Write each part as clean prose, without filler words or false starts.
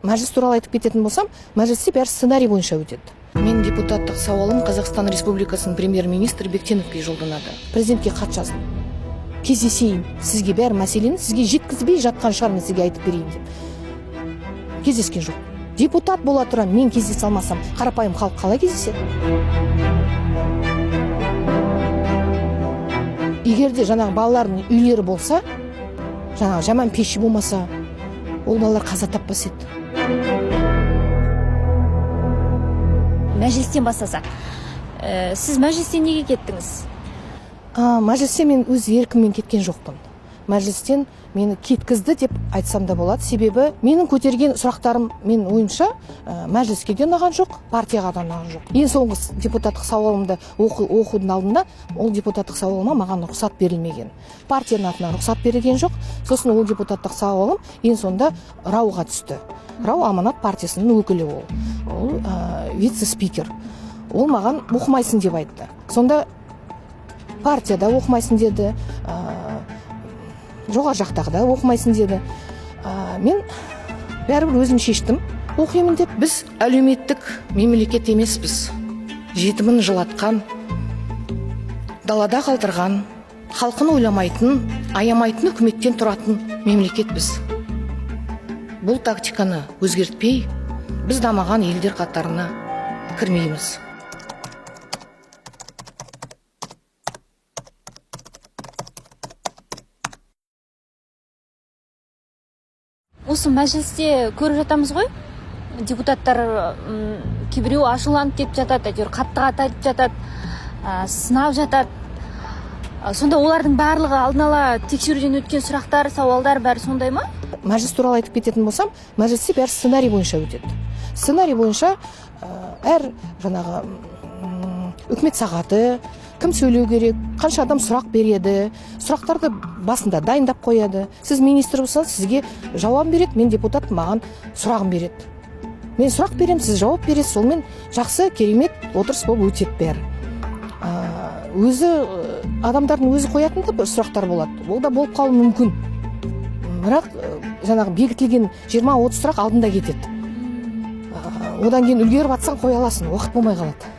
Мәжіліс туралы айтып кететін болсам, мәжілісте бәрі сценарий бойынша өтеді. Мен депутаттық сауалым Қазақстан Республикасының премьер-министрі Бектеновке жолданады. Президентке хат жаздым. Кездесейін, сізге бәр мәселені сізге жеткізбей жатқан шығар, мен сізге айтып берейін деп. Кездескен жоқ. Депутат бола тұра мен кездесе алмасам, қарапайым халық қалай кездеседі? Егерде жаңағы балалардың үйлері болса, жаңағы жаман пеші болмаса, ол балалар қаза таппас еді. Мәжілістен бастасақ, сіз мәжілістен неге кеттіңіз? Мәжілістен мен өз еркіммен кеткен жоқпын. Мәжілістен мені кеткізді деп айтсам да болады. Себебі менің көтерген сұрақтарым, мен ойымша, мәжіліске де ұнаған жоқ, партияға да ұнаған жоқ. Ең соңғы депутаттық сауалымды оқудың алдында, ол депутаттық сауалыма маған рұқсат берілмеген. Партияның атынан рұқсат берілген жоқ. Сосын ол депутаттық сауалым ең сонда Рауға түсті. Рау Аманат партиясының өкілі ол. Ол вице-спикер. Ол маған оқымайсың деп айтты. Сонда партияда оқымайсың деді, жоғары жақтағы да оқымайсың деді. Мен бәрібір өзім шештім, оқимын деп. Біз әлеуметтік мемлекет емеспіз. Жетімін жылатқан, далада қалдырған, халқын ойламайтын, аямайтын үкіметтен тұратын мемлекетпіз. Бұл тактиканы өзгертпей, біз дамыған елдер қатарына кірмейміз. Осы мәжілісте көріп жатамыз ғой, депутаттар кейбіреу ашуланып кетіп жатады, әйтеуір қатты айтып жатады, сынап жатады. Сонда олардың барлығы алдын ала тексеруден өткен сұрақтар, сауалдар бәрі сондай ма? Мәжіліс туралы айтып кететін болсам, мәжілісте бәрі сценарий бойынша өтеді. Сценарий бойынша әр жаңағы үкімет сағаты, кім сөйлеу керек, қанша адам сұрақ береді, сұрақтарды басында дайындап қояды. Сіз министр болсаңыз, сізге жауап береді, мен депутат, маған сұрағым береді. Мен сұрақ берем, сіз жауап бересіз, солмен жақсы, керемет отырыс болып өтеді бәрі. Өзі адамдардың өзі қоятын да бір сұрақтар болады. Ол да болып қалуы мүмкін. Бірақ жаңағы бекітілген 20-30 сұрақ алдында кетеді. Одан кейін үлгеріп атсаң қоя аласың, уақыт болмай қалады.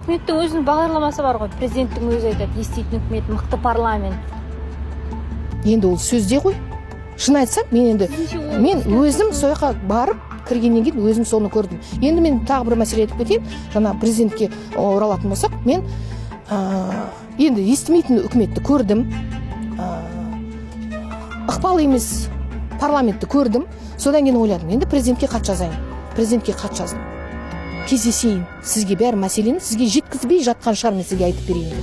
Үкіметтің өзінің бағдарламасы бар ғой, президенттің өзі айтады, еститін үкімет, мықты парламент. Енді ол сөзде ғой. Шын айтсам, мен өзім сояққа барып кіргеннен кейін өзім соны көрдім. Енді мен тағы бір мәселе айтып кетейін. Жаңа президентке оралатын болсақ, мен енді естімейтін үкіметті көрдім. Ықпал емес парламентті көрдім. Содан кейін ойладым, енді президентке хат жазайын. Президентке хат жаздым. Кездесейін, сізге бәр мәселені сізге жеткізбей жатқан шығар, мен сізге айтып берейін деп.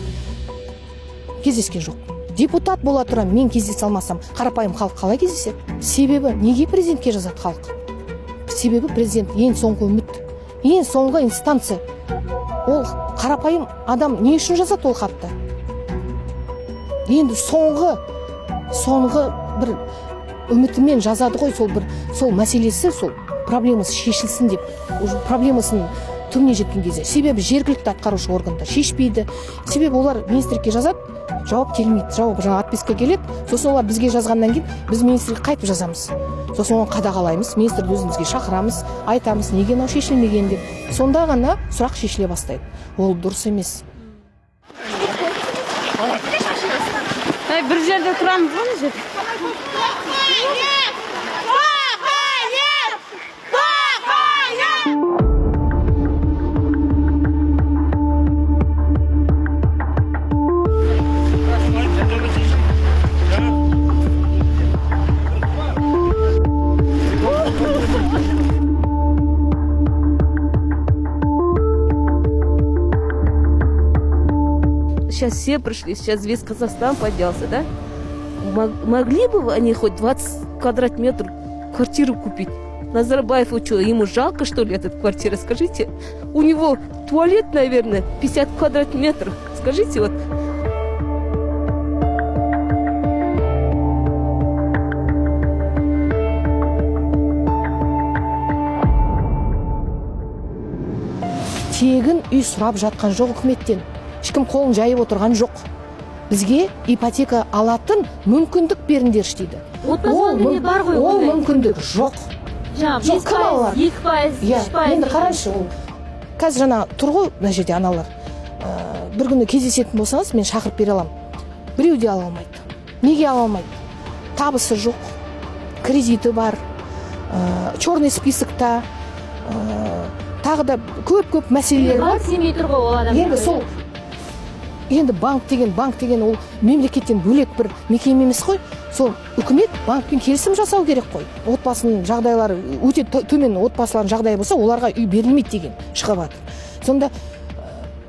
Кездескен жоқ. Депутат бола тұра мен кездесе алмасам, қарапайым халық қалай кездеседі? Себебі неге президентке жазады халық? Себебі президент ең соңғы үміт, ең соңғы инстанция. Ол қарапайым адам не үшін жазады ол хатты? Енді соңғы бір үмітімен жазады ғой, сол мәселесі, сол проблемасы шешілсін деп, проблемасын түбіне жеткен кезде. Себебі жергілікті атқарушы органдар шешпейді. Себебі олар министрлікке жазады, жауап келмейді. Жауап жаңа отписка келеді. Сосын олар бізге жазғаннан кейін біз министрлікке қайтып жазамыз. Сосын оны қадағалаймыз, министрді өзімізге шақырамыз, айтамыз, неге мынау шешілмеген деп. Сонда ғана сұрақ шешіле бастайды. Ол дұрыс емес. Бір жерде тұрамыз ғой, мына жерде. Сейчас все пришли, сейчас весь Казахстан поднялся, да? Могли бы они хоть 20 квадратных метров квартиру купить? Назарбаев, что, ему жалко, что ли, эта квартира? Скажите, у него туалет, наверное, 50 квадратных метров. Скажите, вот. Тегін үй сұрап жатқан жоқ үкіметтен. Ешкім қолын жайып отырған жоқ. бізге ипотека алатын мүмкіндік беріңдерші дейді. Отбасыларда бар ғой ол ондай. мүмкіндік жоқ. Жаңа Жоқ, 5%, кім алар? 2%, Иә, 3%. енді қараңызшы, ол қазір жаңа тұр ғой мына жерде аналар. Бір күні кездесетін болсаңыз мен шақырып бере аламын. Біреу де ала алмайды. Неге ала алмайды? Табысы жоқ, кредиті бар, черный списокта, тағы да көп мәселелер бар. Банк сенбей тұр ғой ол адам. Енді сол банк деген ол мемлекеттен бөлек бір мекеме емес қой. Сол үкімет банкпен келісім жасау керек қой. Отбасының жағдайлары өте төмен отбасылардың жағдайы болса, оларға үй берілмейді деген шығып жатыр. Сонда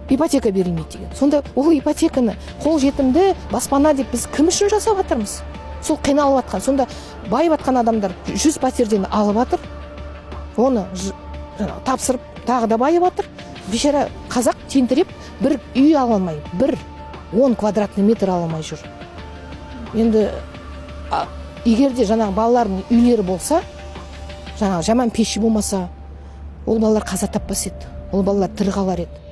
ипотека берілмейді деген. Сонда ол ипотеканы қолжетімді баспана деп біз кім үшін жасап жатырмыз? Сол қиналып жатқан. Сонда байып жатқан адамдар 100 пәтерден алып жатыр. Оны тапсырып тағы да байып жатыр. Бейшара қазақ тентіреп бір үй ала алмай, бір 10 квадратный метр ала алмай жүр. Енді егер де жаңағы балалардың үйлері болса, жаңағы жаман пеші болмаса, ол балалар қаза таппас еді. Ол балалар тірі қалар еді.